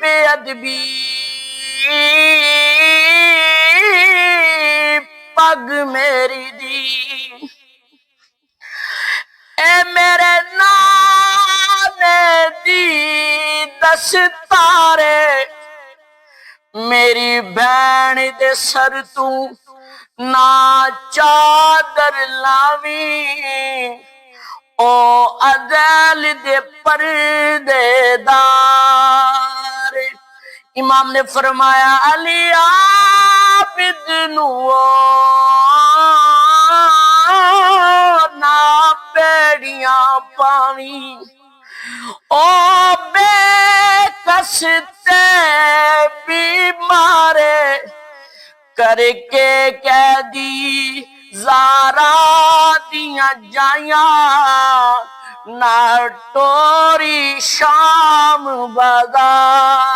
بے ادبی پگ میری دی اے میرے نانے دی دستارے میری بہن دے سر تو نہ چادر لاوی او عدل دے پردے دار امام نے فرمایا علی عابد نو نہ پیڑیاں پاوی او بے کستے بیمارے کر کے قیدی زارا دیاں جائیاں نہ ٹوری شام بازار